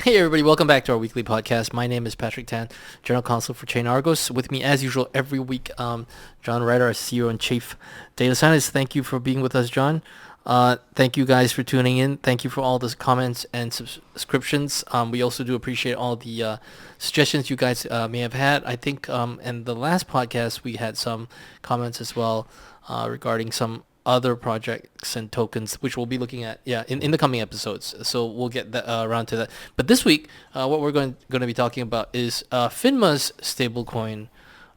Hey everybody, welcome back to our weekly podcast. My name is Patrick Tan, General Counsel for ChainArgos. With me as usual every week, John Reiter, our CEO and Chief Data Scientist. Thank you for being with us, John. Thank you guys for tuning in. Thank you for all the comments and subscriptions. We also do appreciate all the suggestions you guys may have had. I think in the last podcast we had some comments as well regarding some other projects and tokens, which we'll be looking at in the coming episodes. So we'll get that, around to that. But this week, what we're going to be talking about is FINMA's stablecoin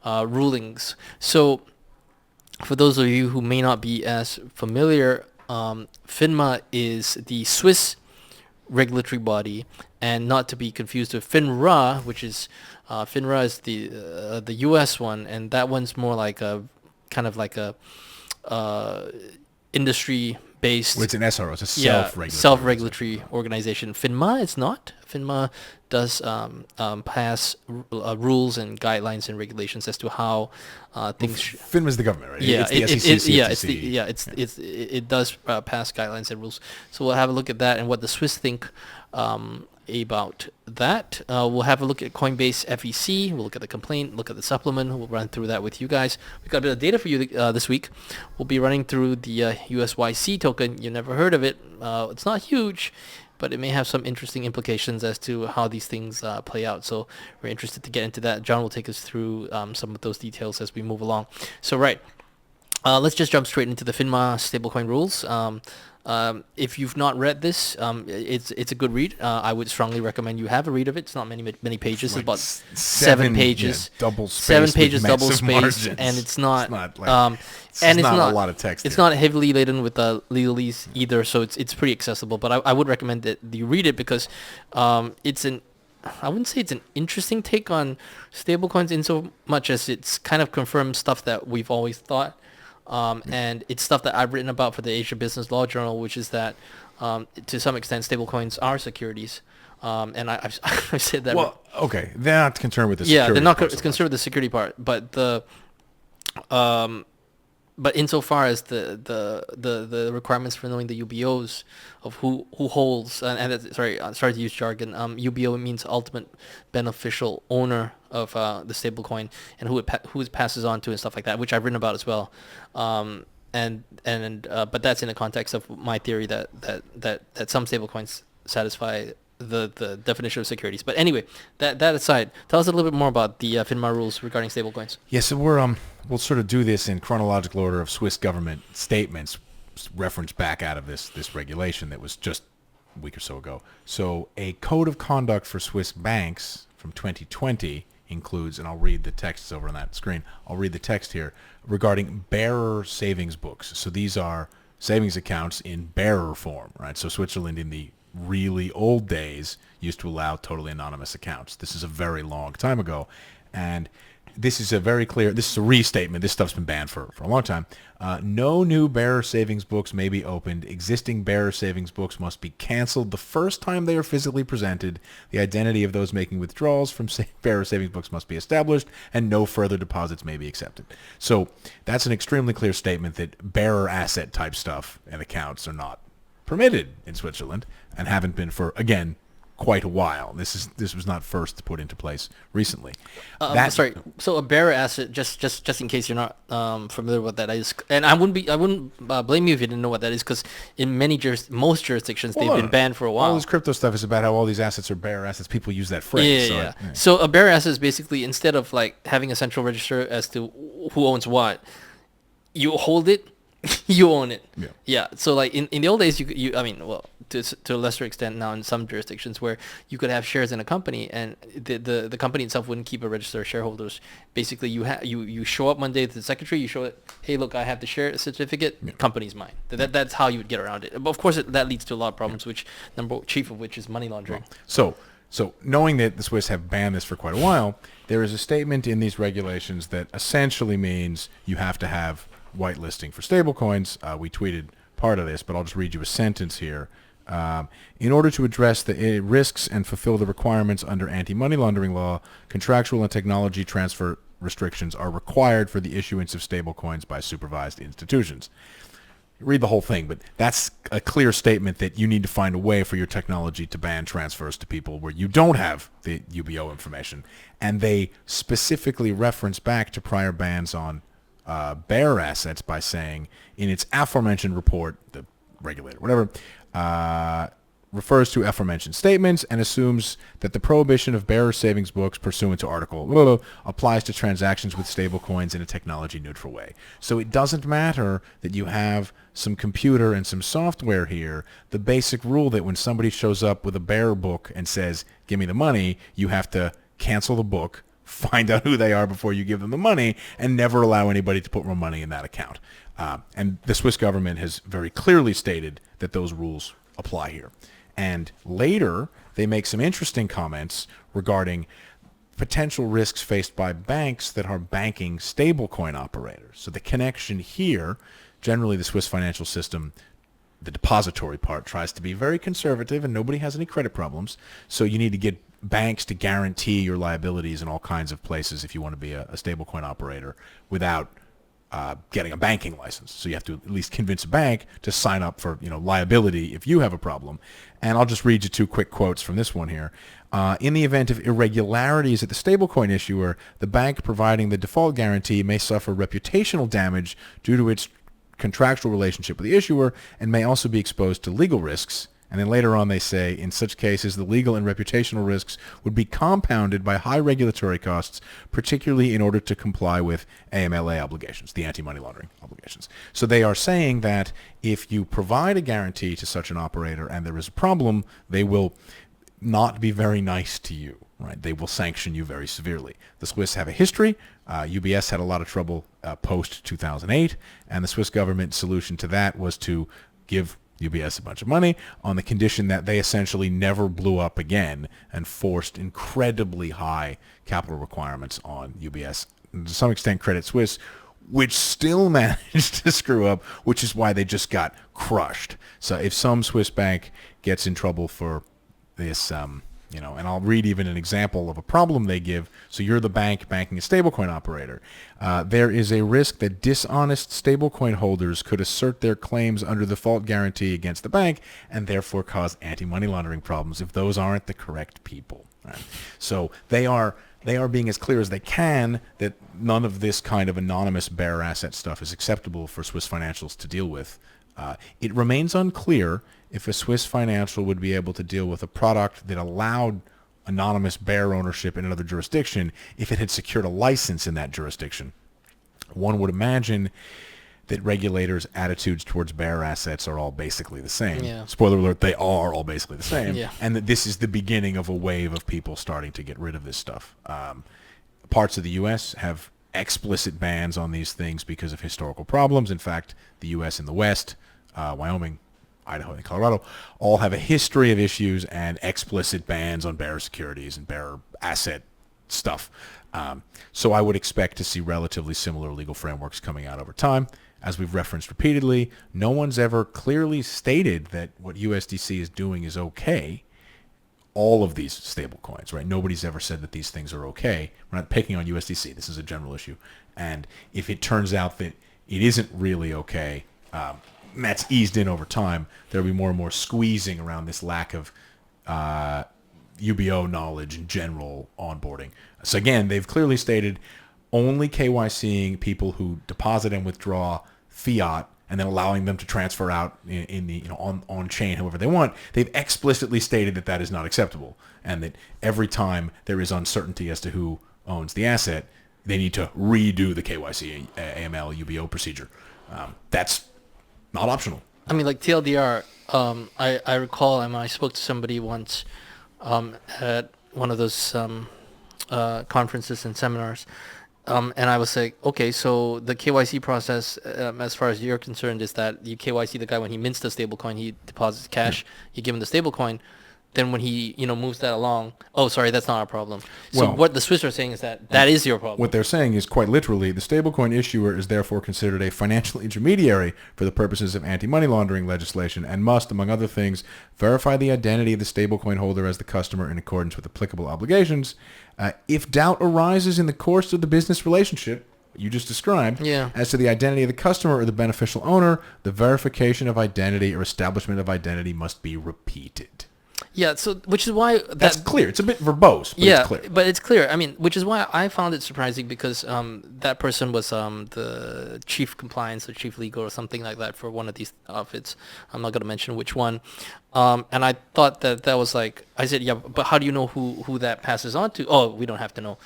rulings. So for those of you who may not be as familiar, FINMA is the Swiss regulatory body, and not to be confused with FINRA, which is FINRA is the US one, and that one's more like a kind of like a industry-based. Well, it's an SRO. It's a self-regulatory organization. FINMA, it's not. FINMA does pass rules and guidelines and regulations as to how things. FINMA is the government, right? Yeah, it's the SEC, it does pass guidelines and rules. So we'll have a look at that and what the Swiss think about that. We'll have a look at Coinbase FEC. We'll look at the complaint, look at the supplement. We'll run through that with you guys. We've got a bit of data for you this week. We'll be running through the USYC token. You never heard of it. It's not huge, but it may have some interesting implications as to how these things play out. So we're interested to get into that. John will take us through some of those details as we move along. So let's just jump straight into the FINMA stablecoin rules. If you've not read this, it's a good read. I would strongly recommend you have a read of it. It's not many pages. It's about 7 pages. Double spaced. 7 pages, double spaced, margins. And it's not it's not a lot of text. It's not heavily laden with legalese either, so it's pretty accessible. But I would recommend that you read it because it's I wouldn't say it's an interesting take on stablecoins in so much as it's kind of confirms stuff that we've always thought. And it's stuff that I've written about for the Asia Business Law Journal, which is that to some extent stablecoins are securities. And I've said that. Well, okay, they're not concerned with the security. Yeah, they're not concerned with the security part, but but insofar as the requirements for knowing the UBOs of who holds sorry to use jargon. UBO means ultimate beneficial owner of the stablecoin and who it passes on to and stuff like that, which I've written about as well. But that's in the context of my theory that some stablecoins satisfy the definition of securities. But anyway, that aside, tell us a little bit more about the FINMA rules regarding stablecoins. Yeah, so we'll sort of do this in chronological order of Swiss government statements referenced back out of this regulation that was just a week or so ago. So a code of conduct for Swiss banks from 2020 includes, and I'll read the text over on that screen. I'll read the text here regarding bearer savings books. So these are savings accounts in bearer form, right? So Switzerland in the really old days used to allow totally anonymous accounts. This is a very long time ago, and this is a restatement. This stuff's been banned for a long time. No new bearer savings books may be opened. Existing bearer savings books must be canceled the first time they are physically presented. The identity of those making withdrawals from bearer savings books must be established, and no further deposits may be accepted. So that's an extremely clear statement that bearer asset type stuff and accounts are not permitted in Switzerland and haven't been for, again, quite a while. This was not first put into place recently. So a bearer asset, just in case you're not familiar with what that is, and I wouldn't blame you if you didn't know what that is, because in most jurisdictions they've been banned for a while. All this crypto stuff is about how all these assets are bearer assets. People use that phrase. Yeah. So a bearer asset is basically, instead of like having a central register as to who owns what, you hold it. You own it. Yeah. So like in the old days, you to a lesser extent now in some jurisdictions where you could have shares in a company and the company itself wouldn't keep a register of shareholders. Basically, you show up one day to the secretary, you show it, hey, look, I have the share certificate, company's mine. That's how you would get around it. But of course, that leads to a lot of problems, which chief of which is money laundering. So knowing that the Swiss have banned this for quite a while, there is a statement in these regulations that essentially means you have to have whitelisting for stablecoins. We tweeted part of this, but I'll just read you a sentence here. In order to address the risks and fulfill the requirements under anti-money laundering law, contractual and technology transfer restrictions are required for the issuance of stablecoins by supervised institutions. read the whole thing, but that's a clear statement that you need to find a way for your technology to ban transfers to people where you don't have the UBO information. And they specifically reference back to prior bans on bearer assets by saying, in its aforementioned report, the regulator, whatever, refers to aforementioned statements and assumes that the prohibition of bearer savings books pursuant to Article applies to transactions with stablecoins in a technology-neutral way. So it doesn't matter that you have some computer and some software here. The basic rule that when somebody shows up with a bearer book and says, give me the money, you have to cancel the book, find out who they are before you give them the money, and never allow anybody to put more money in that account. And the Swiss government has very clearly stated that those rules apply here. And later, they make some interesting comments regarding potential risks faced by banks that are banking stablecoin operators. So the connection here, generally the Swiss financial system, the depository part, tries to be very conservative and nobody has any credit problems. So you need to get banks to guarantee your liabilities in all kinds of places if you want to be a stablecoin operator without getting a banking license. So you have to at least convince a bank to sign up for liability if you have a problem. And I'll just read you two quick quotes from this one here. In the event of irregularities at the stablecoin issuer, the bank providing the default guarantee may suffer reputational damage due to its contractual relationship with the issuer and may also be exposed to legal risks. And then later on they say, in such cases, the legal and reputational risks would be compounded by high regulatory costs, particularly in order to comply with AMLA obligations, the anti-money laundering obligations. So they are saying that if you provide a guarantee to such an operator and there is a problem, they will not be very nice to you, right? They will sanction you very severely. The Swiss have a history. UBS had a lot of trouble post-2008, and the Swiss government solution to that was to give UBS a bunch of money on the condition that they essentially never blew up again and forced incredibly high capital requirements on UBS, and to some extent Credit Suisse, which still managed to screw up, which is why they just got crushed. So if some Swiss bank gets in trouble for this, and I'll read even an example of a problem they give. So you're the bank banking a stablecoin operator. There is a risk that dishonest stablecoin holders could assert their claims under the default guarantee against the bank and therefore cause anti-money laundering problems if those aren't the correct people. Right? So they are being as clear as they can that none of this kind of anonymous bearer asset stuff is acceptable for Swiss financials to deal with. It remains unclear if a Swiss financial would be able to deal with a product that allowed anonymous bearer ownership in another jurisdiction if it had secured a license in that jurisdiction. One would imagine that regulators' attitudes towards bearer assets are all basically the same. Yeah. Spoiler alert, they are all basically the same. Yeah. And that this is the beginning of a wave of people starting to get rid of this stuff. Parts of the U.S. have explicit bans on these things because of historical problems. In fact, the U.S. and the West, Wyoming, Idaho, and Colorado, all have a history of issues and explicit bans on bearer securities and bearer asset stuff. So I would expect to see relatively similar legal frameworks coming out over time. As we've referenced repeatedly, no one's ever clearly stated that what USDC is doing is okay. All of these stable coins, right? Nobody's ever said that these things are okay. We're not picking on USDC. This is a general issue. And if it turns out that it isn't really okay, and that's eased in over time, there'll be more and more squeezing around this lack of UBO knowledge and general onboarding. So again, they've clearly stated only KYCing people who deposit and withdraw fiat and then allowing them to transfer out in the on chain however they want. They've explicitly stated that that is not acceptable, and that every time there is uncertainty as to who owns the asset, they need to redo the KYC AML UBO procedure. That's not optional. I mean, like TLDR, I recall I spoke to somebody once at one of those conferences and seminars, and I was like, okay, so the KYC process, as far as you're concerned, is that you KYC the guy when he mints the stablecoin, he deposits cash, you give him the stablecoin. Then when he moves that along, oh, sorry, that's not our problem. So Well, what the Swiss are saying is that is your problem. What they're saying is quite literally, the stablecoin issuer is therefore considered a financial intermediary for the purposes of anti-money laundering legislation and must, among other things, verify the identity of the stablecoin holder as the customer in accordance with applicable obligations. If doubt arises in the course of the business relationship, you just described. Yeah. As to the identity of the customer or the beneficial owner, the verification of identity or establishment of identity must be repeated. Yeah, so which is why That's clear. It's a bit verbose, but yeah, it's clear. but it's clear. I mean, which is why I found it surprising because that person was the chief compliance or chief legal or something like that for one of these outfits. I'm not going to mention which one. And I thought that was like, I said, yeah, but how do you know who that passes on to? Oh, we don't have to know.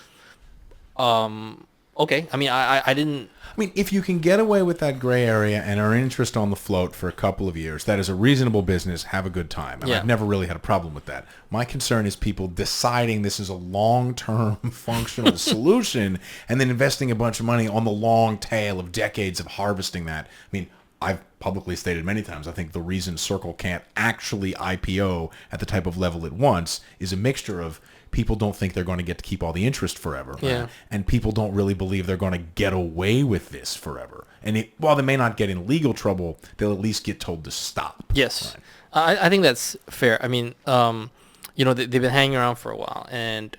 Okay. I mean, I didn't. I mean, if you can get away with that gray area and earn interest on the float for a couple of years, that is a reasonable business. Have a good time. And Yeah. I've never really had a problem with that. My concern is people deciding this is a long-term functional solution and then investing a bunch of money on the long tail of decades of harvesting that. I mean, I've publicly stated many times, I think the reason Circle can't actually IPO at the type of level it wants is a mixture of people don't think they're going to get to keep all the interest forever. Yeah. And people don't really believe they're going to get away with this forever. And while they may not get in legal trouble, they'll at least get told to stop. Yes. Right. I think that's fair. I mean, they've been hanging around for a while, and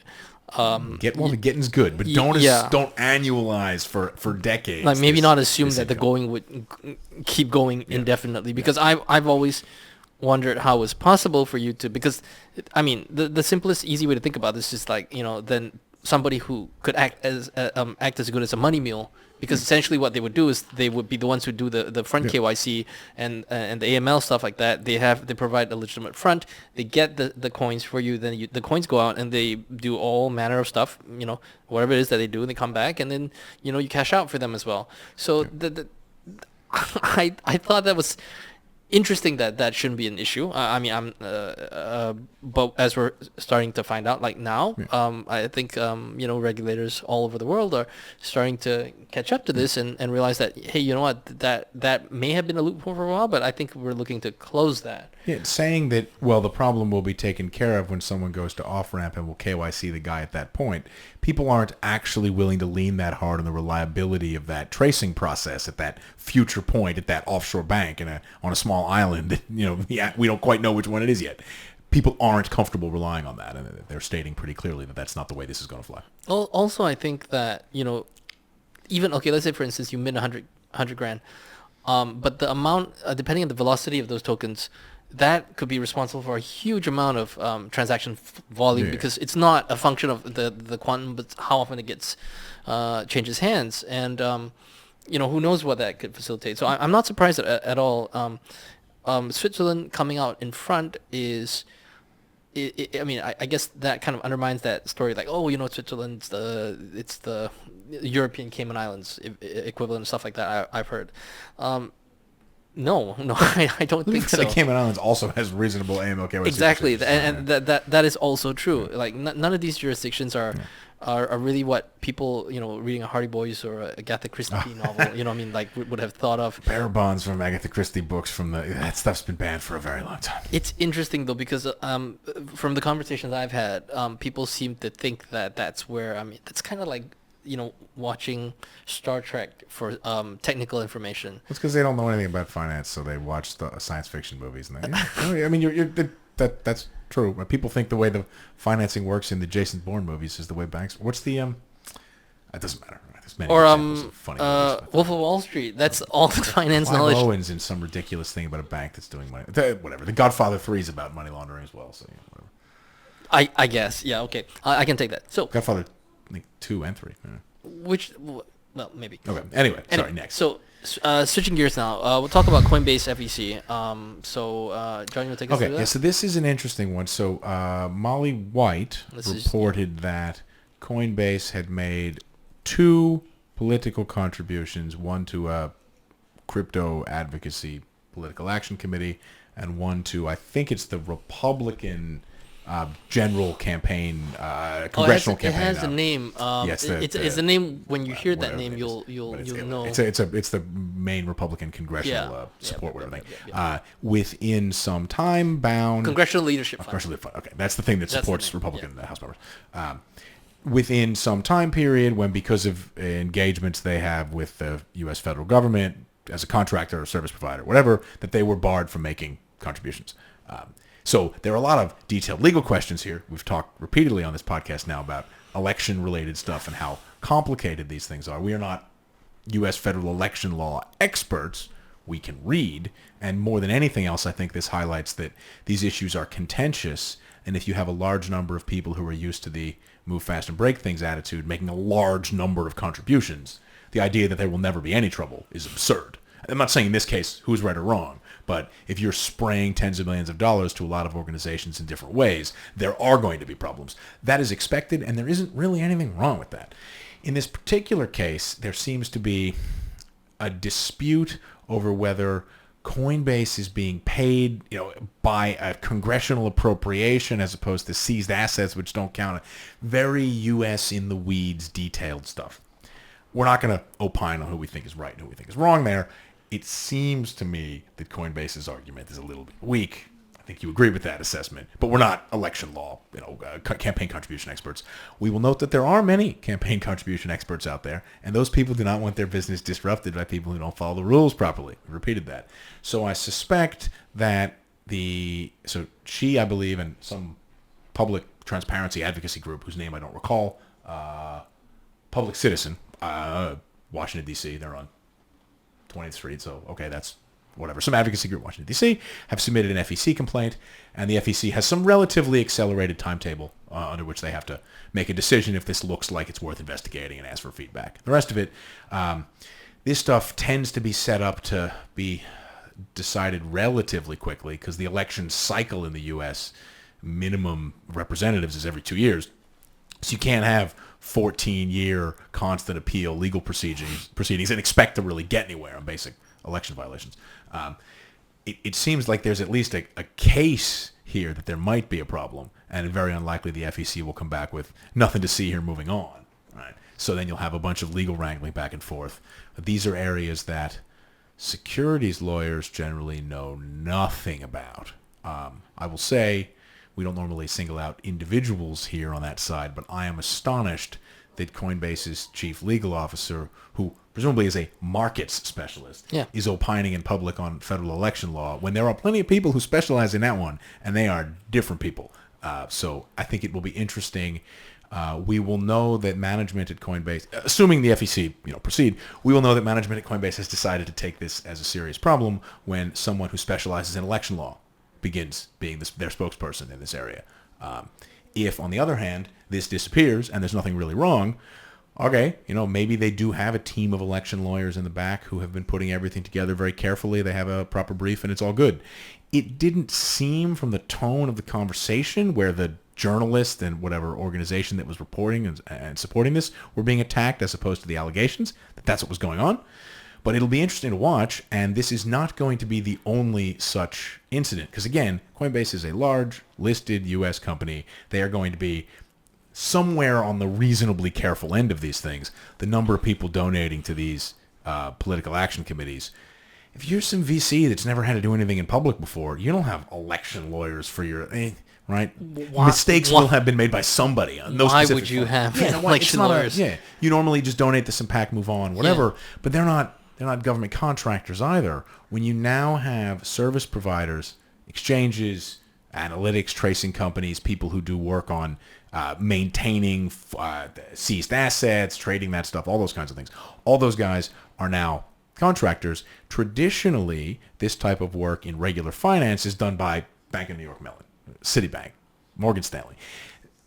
The getting's good, but don't annualize for decades. like maybe not assume this that the income. going would keep going indefinitely, because I've always wondered how it's possible for you to, because I mean the simplest easy way to think about this is like, then somebody who could act as good as a money mule, because essentially what they would do is they would be the ones who do the front KYC and the AML stuff like that. They provide a legitimate front. They get the coins for you. Then the coins go out and they do all manner of stuff. Whatever it is that they do, and they come back, and then you cash out for them as well. So I thought that was interesting that shouldn't be an issue. I mean, but as we're starting to find out, like now, I think regulators all over the world are starting to catch up to this and realize that, hey, you know what, that may have been a loophole for a while, but I think we're looking to close that. Yeah, saying that, well, the problem will be taken care of when someone goes to off-ramp and will KYC the guy at that point. People aren't actually willing to lean that hard on the reliability of that tracing process at that future point, at that offshore bank on a small island that, we don't quite know which one it is yet. People aren't comfortable relying on that, and they're stating pretty clearly that that's not the way this is going to fly. Also, I think that, even, okay, let's say, for instance, you mint 100 grand, but the amount, depending on the velocity of those tokens, that could be responsible for a huge amount of transaction volume, because it's not a function of the quantum, but how often it gets changes hands, and who knows what that could facilitate. So I'm not surprised at all. Switzerland coming out in front is, I mean, I guess that kind of undermines that story, like, Switzerland's it's the European Cayman Islands equivalent and stuff like that. I've heard. No, I don't think so. The Cayman Islands also has reasonable AML KYC. Exactly, and that is also true. Like none of these jurisdictions are really what people reading a Hardy Boys or a Agatha Christie novel like would have thought of. Bearer bonds from Agatha Christie books that stuff's been banned for a very long time. It's interesting though, because from the conversations I've had, people seem to think that that's where, I mean, that's kind of like watching Star Trek for technical information. It's because they don't know anything about finance, so they watch the science fiction movies. And I mean, that's true. People think the way the financing works in the Jason Bourne movies is the way banks. What's the It doesn't matter. There's many examples of funny movies. Wolf of Wall Street. That's all the finance Clive knowledge. Owen's in some ridiculous thing about a bank that's doing money. Whatever. The Godfather 3 is about money laundering as well. So whatever. I guess. Yeah. Okay. I can take that. So Godfather, I think 2 and 3. Well, maybe. Okay. Anyway, sorry. Next. So, switching gears now, we'll talk about Coinbase FEC. John, you want to take us through that? Yeah. So this is an interesting one. So Molly White reported that Coinbase had made 2 political contributions, one to a crypto advocacy political action committee, and one to, I think it's the Republican general campaign, congressional campaign. It has a name. Yes, it's a name. When you hear that name, you'll know. It's the main Republican congressional support, whatever thing. Within some time bound. Congressional Leadership Fund. Congressional Leadership Fund. Okay, that's the thing that supports Republican House members. Within some time period, when because of engagements they have with the U.S. federal government as a contractor or service provider, whatever, that they were barred from making contributions. So there are a lot of detailed legal questions here. We've talked repeatedly on this podcast now about election-related stuff and how complicated these things are. We are not U.S. federal election law experts we can read. And more than anything else, I think this highlights that these issues are contentious. And if you have a large number of people who are used to the move fast and break things attitude making a large number of contributions, the idea that there will never be any trouble is absurd. I'm not saying in this case who's right or wrong, but if you're spraying tens of millions of dollars to a lot of organizations in different ways, there are going to be problems. That is expected, and there isn't really anything wrong with that. In this particular case, there seems to be a dispute over whether Coinbase is being paid, by a congressional appropriation as opposed to seized assets, which don't count. Very U.S. in the weeds, detailed stuff. We're not going to opine on who we think is right and who we think is wrong there. It seems to me that Coinbase's argument is a little bit weak. I think you agree with that assessment, but we're not election law, campaign contribution experts. We will note that there are many campaign contribution experts out there, and those people do not want their business disrupted by people who don't follow the rules properly. I repeated that. So I suspect that she, I believe, and some public transparency advocacy group whose name I don't recall, Public Citizen, Washington, D.C., they're on 20th Street, so okay, that's whatever. Some advocacy group in Washington, D.C. have submitted an FEC complaint, and the FEC has some relatively accelerated timetable under which they have to make a decision if this looks like it's worth investigating and ask for feedback. The rest of it, this stuff tends to be set up to be decided relatively quickly because the election cycle in the U.S. minimum representatives is every 2 years. So you can't have 14-year constant appeal legal proceedings and expect to really get anywhere on basic election violations. It seems like there's at least a case here that there might be a problem, and very unlikely the FEC will come back with nothing to see here, moving on. Right? So then you'll have a bunch of legal wrangling back and forth. But these are areas that securities lawyers generally know nothing about. I will say, we don't normally single out individuals here on that side, but I am astonished that Coinbase's chief legal officer, who presumably is a markets specialist, is opining in public on federal election law when there are plenty of people who specialize in that one, and they are different people. So I think it will be interesting. We will know that management at Coinbase, assuming the FEC proceed, we will know that management at Coinbase has decided to take this as a serious problem when someone who specializes in election law begins being their spokesperson in this area. If, on the other hand, this disappears and there's nothing really wrong, okay, maybe they do have a team of election lawyers in the back who have been putting everything together very carefully. They have a proper brief and it's all good. It didn't seem from the tone of the conversation where the journalist and whatever organization that was reporting and supporting this were being attacked as opposed to the allegations that that's what was going on. But it'll be interesting to watch, and this is not going to be the only such incident. Because again, Coinbase is a large, listed U.S. company. They are going to be somewhere on the reasonably careful end of these things. The number of people donating to these political action committees. If you're some VC that's never had to do anything in public before, you don't have election lawyers for your... right? Mistakes will have been made by somebody. Why would you have election lawyers? You normally just donate this impact, move on, whatever. But they're not government contractors either. When you now have service providers, exchanges, analytics, tracing companies, people who do work on maintaining seized assets, trading that stuff, all those kinds of things, all those guys are now contractors. Traditionally, this type of work in regular finance is done by Bank of New York Mellon, Citibank, Morgan Stanley.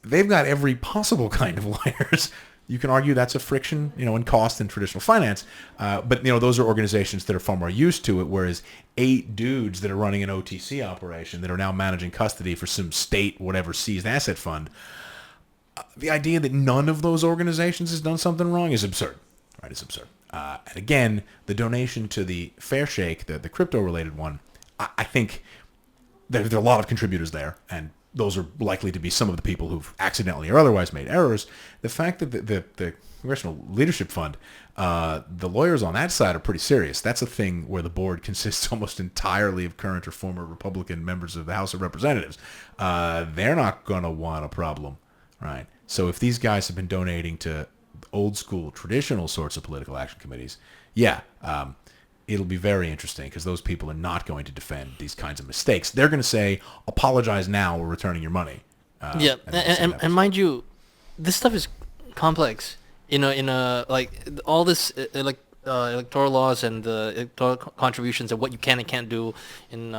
They've got every possible kind of lawyers. You can argue that's a friction, in cost in traditional finance. But, those are organizations that are far more used to it, whereas 8 dudes that are running an OTC operation that are now managing custody for some state, whatever, seized asset fund, the idea that none of those organizations has done something wrong is absurd. Right? It's absurd. And again, the donation to the Fair Shake, the crypto-related one, I think there are a lot of contributors there, and those are likely to be some of the people who've accidentally or otherwise made errors. The fact that the Congressional Leadership Fund, the lawyers on that side are pretty serious. That's a thing where the board consists almost entirely of current or former Republican members of the House of Representatives. They're not going to want a problem, right? So if these guys have been donating to old school, traditional sorts of political action committees, it'll be very interesting because those people are not going to defend these kinds of mistakes. They're going to say, apologize now, we're returning your money. And mind you, this stuff is complex. Like all this, like electoral laws and the electoral contributions and what you can and can't do, and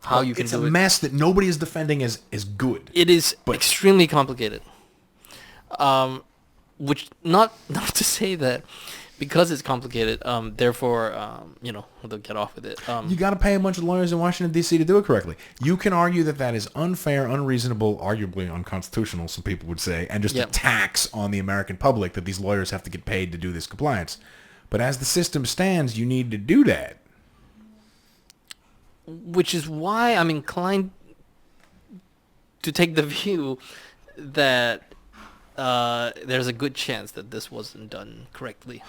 how you can it's do a it. mess that nobody is defending as good. It is But- extremely complicated. Which not to say that because it's complicated, therefore they'll get off with it. You got to pay a bunch of lawyers in Washington, D.C. to do it correctly. You can argue that is unfair, unreasonable, arguably unconstitutional, some people would say, and just a tax on the American public that these lawyers have to get paid to do this compliance. But as the system stands, you need to do that. Which is why I'm inclined to take the view that there's a good chance that this wasn't done correctly.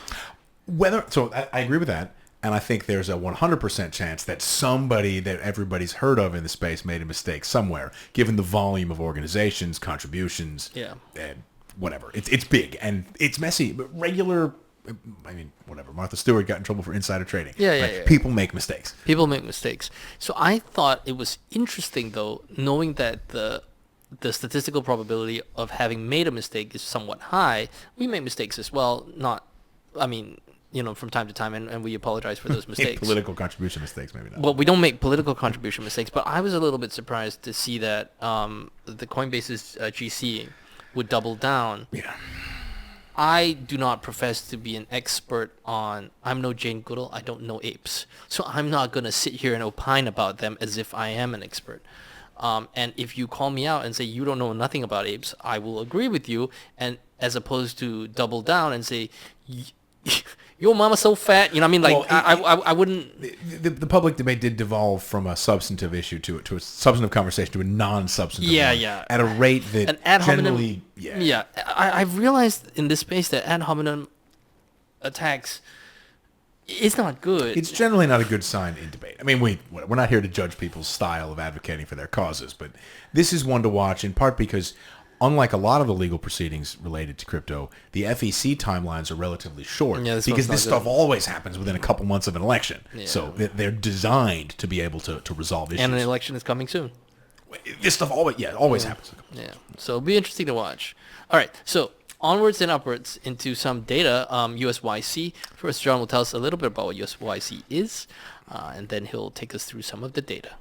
I agree with that, and I think there's a 100% chance that somebody that everybody's heard of in the space made a mistake somewhere, given the volume of organizations, contributions, and whatever. It's big and it's messy, but whatever. Martha Stewart got in trouble for insider trading. People make mistakes. People make mistakes. So I thought it was interesting, though, knowing that the statistical probability of having made a mistake is somewhat high. We make mistakes as well. From time to time, and we apologize for those mistakes. Political contribution mistakes, maybe not. Well, we don't make political contribution mistakes, but I was a little bit surprised to see that the Coinbase's GC would double down. Yeah. I do not profess to be an expert on. I'm no Jane Goodall. I don't know apes, so I'm not gonna sit here and opine about them as if I am an expert. And if you call me out and say you don't know nothing about apes, I will agree with you. And as opposed to double down and say, your mama's so fat, I wouldn't. The public debate did devolve from a substantive issue to a substantive conversation to a non-substantive one. At a rate that an ad generally, hominem, I've realized in this space that ad hominem attacks is not good. It's generally not a good sign in debate. I mean, we're not here to judge people's style of advocating for their causes, but this is one to watch in part because, unlike a lot of the legal proceedings related to crypto, the FEC timelines are relatively short because this stuff always happens within a couple months of an election. Yeah. So they're designed to be able to resolve issues. And an election is coming soon. This stuff always happens. Yeah, so it'll be interesting to watch. All right, so onwards and upwards into some data. USYC. First, John will tell us a little bit about what USYC is, and then he'll take us through some of the data.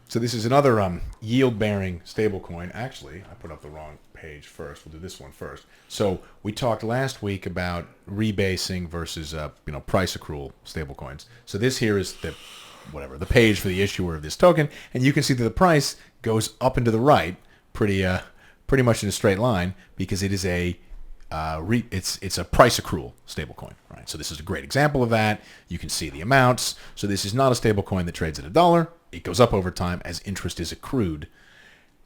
So this is another yield-bearing stablecoin. Actually, I put up the wrong page first. We'll do this one first. So we talked last week about rebasing versus price accrual stablecoins. So this here is the page for the issuer of this token, and you can see that the price goes up and to the right, pretty much in a straight line, because it is it's a price accrual stablecoin, right? So this is a great example of that. You can see the amounts. So this is not a stablecoin that trades at $1. It goes up over time as interest is accrued.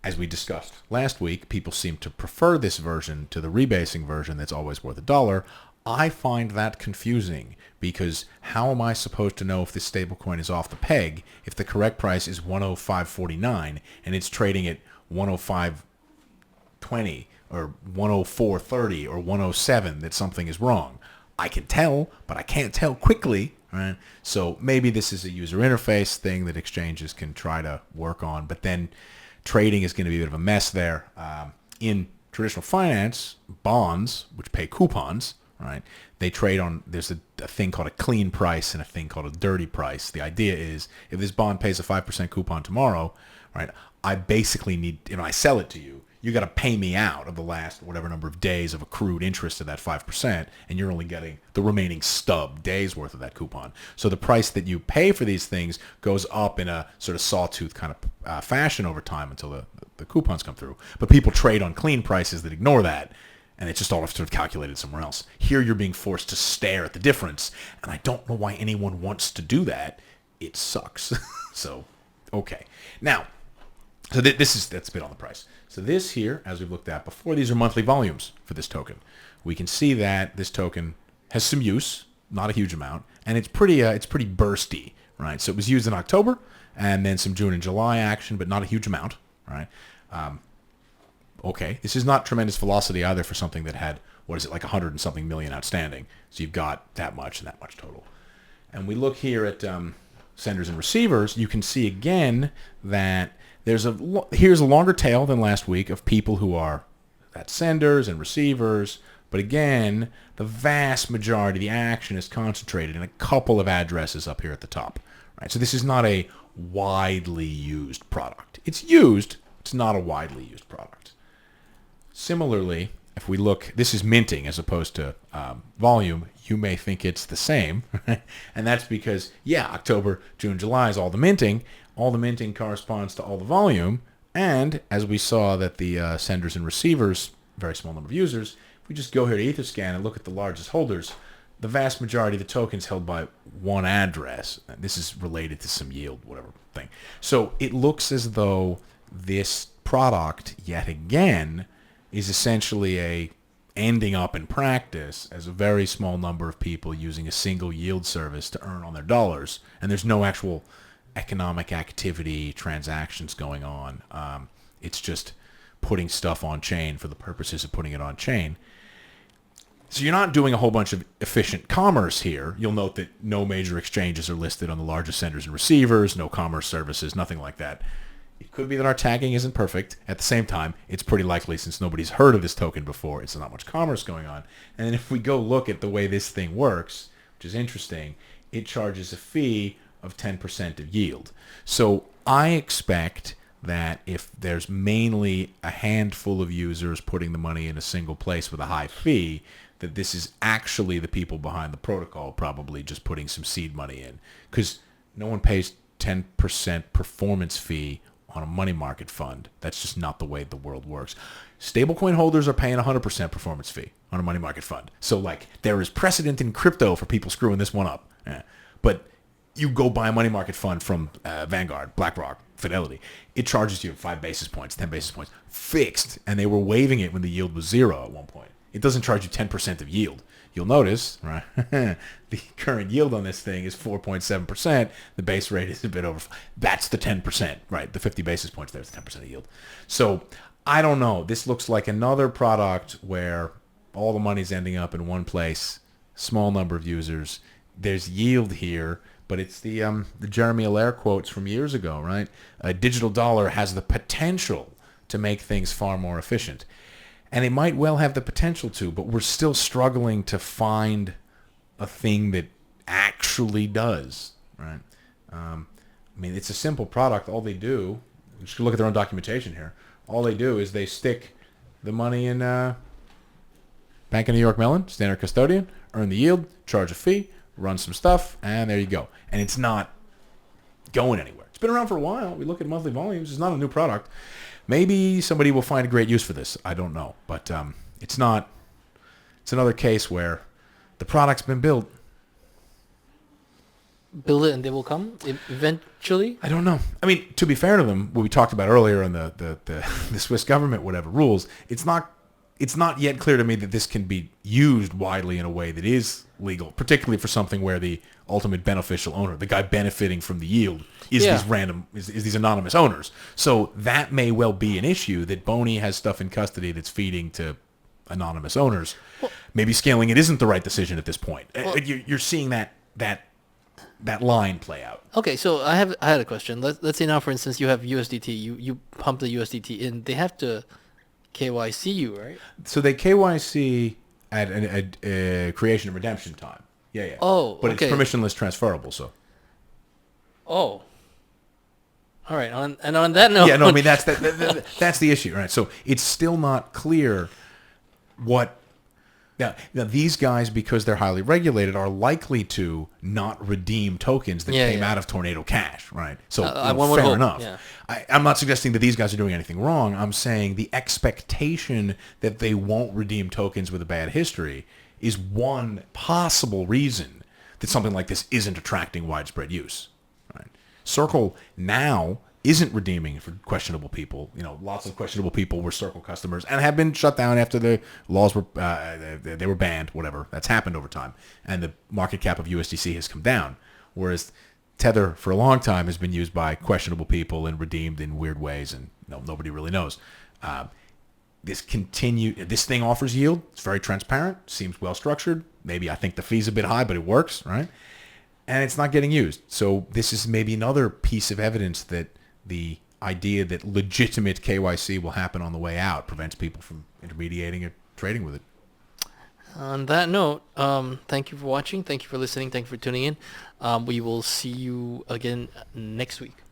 As we discussed last week, people seem to prefer this version to the rebasing version that's always worth $1. I find that confusing because how am I supposed to know if this stablecoin is off the peg if the correct price is 105.49 and it's trading at 105.20 or 104.30 or 107 that something is wrong? I can tell, but I can't tell quickly. Right? So maybe this is a user interface thing that exchanges can try to work on, but then trading is going to be a bit of a mess there. In traditional finance, bonds, which pay coupons, right? They trade on, there's a thing called a clean price and a thing called a dirty price. The idea is if this bond pays a 5% coupon tomorrow, right, I basically need, if I sell it to you, you got to pay me out of the last whatever number of days of accrued interest of that 5%, and you're only getting the remaining stub days worth of that coupon. So the price that you pay for these things goes up in a sort of sawtooth kind of fashion over time until the coupons come through. But people trade on clean prices that ignore that, and it's just all sort of calculated somewhere else. Here you're being forced to stare at the difference, and I don't know why anyone wants to do that. It sucks. So, okay. Now, so that's a bit on the price. So this here, as we've looked at before, these are monthly volumes for this token. We can see that this token has some use, not a huge amount, and it's pretty bursty, right? So it was used in October, and then some June and July action, but not a huge amount, right? Okay, this is not tremendous velocity either for something that had, like 100 and something million outstanding. So you've got that much and that much total. And we look here at senders and receivers. You can see again that here's a longer tail than last week of people who are at senders and receivers But again, the vast majority of the action is concentrated in a couple of addresses up here at the top. Right? So this is not a widely used product. It's used. It's not a widely used product. Similarly, if we look, this is minting as opposed to volume. You may think it's the same. And that's because, yeah, October, June, July is all the minting. All the minting corresponds to all the volume. And as we saw that the senders and receivers, very small number of users, if we just go here to Etherscan and look at the largest holders, the vast majority of the tokens held by one address. And this is related to some yield, whatever thing. So it looks as though this product, yet again, is essentially a ending up in practice as a very small number of people using a single yield service to earn on their dollars. And there's no actual economic activity, transactions going on. It's just putting stuff on chain for the purposes of putting it on chain. So you're not doing a whole bunch of efficient commerce here. You'll note that no major exchanges are listed on the largest senders and receivers, no commerce services, nothing like that. It could be that our tagging isn't perfect. At the same time, it's pretty likely, since nobody's heard of this token before, it's not much commerce going on. And then if we go look at the way this thing works, which is interesting, it charges a fee of 10% of yield. So I expect that if there's mainly a handful of users putting the money in a single place with a high fee, that this is actually the people behind the protocol probably just putting some seed money in. Because no one pays 10% performance fee on a money market fund. That's just not the way the world works. Stablecoin holders are paying 100% performance fee on a money market fund. So like there is precedent in crypto for people screwing this one up. But you go buy a money market fund from Vanguard, BlackRock, Fidelity. It charges you 5 basis points, 10 basis points, fixed. And they were waiving it when the yield was 0 at one point. It doesn't charge you 10% of yield. You'll notice, right? The current yield on this thing is 4.7%. The base rate is a bit over. That's the 10%, right? The 50 basis points there's 10% of yield. So I don't know. This looks like another product where all the money's ending up in one place, small number of users. There's yield here, but it's the Jeremy Allaire quotes from years ago, right? A digital dollar has the potential to make things far more efficient. And it might well have the potential to, but we're still struggling to find a thing that actually does, right? I mean, it's a simple product. All they do, just look at their own documentation here. All they do is they stick the money in Bank of New York Mellon, standard custodian, earn the yield, charge a fee, run some stuff, and there you go. And it's not going anywhere. It's been around for a while. We look at monthly volumes. It's not a new product. Maybe somebody will find a great use for this. I don't know. But it's not. It's another case where the product's been built. Build it and they will come eventually? I don't know. I mean, to be fair to them, what we talked about earlier in the Swiss government, whatever rules, it's not yet clear to me that this can be used widely in a way that is legal, particularly for something where the ultimate beneficial owner, the guy benefiting from the yield, is these anonymous owners. So that may well be an issue that Boney has stuff in custody that's feeding to anonymous owners. Well, maybe scaling it isn't the right decision at this point. Well, you're seeing that line play out. Okay, so I had a question. Let's say now, for instance, you have USDT. You pump the USDT in. They have to KYC you, right? So they KYC at a creation and redemption time. Yeah. Oh, but okay. It's permissionless transferable, so. Oh. All right. On that note. Yeah, no, I mean, that's the issue, right? So it's still not clear what. Now, these guys, because they're highly regulated, are likely to not redeem tokens that came out of Tornado Cash, right? So fair enough. Yeah. I'm not suggesting that these guys are doing anything wrong. I'm saying the expectation that they won't redeem tokens with a bad history is one possible reason that something like this isn't attracting widespread use. Right? Circle now isn't redeeming for questionable people. You know, lots of questionable people were Circle customers and have been shut down after the laws were they were banned. Whatever, that's happened over time, and the market cap of USDC has come down. Whereas Tether for a long time has been used by questionable people and redeemed in weird ways, and nobody really knows. This thing offers yield. It's very transparent. Seems well structured. Maybe I think the fee's a bit high, but it works, right? And it's not getting used. So this is maybe another piece of evidence that the idea that legitimate KYC will happen on the way out prevents people from intermediating or trading with it. On that note, thank you for watching. Thank you for listening. Thank you for tuning in. We will see you again next week.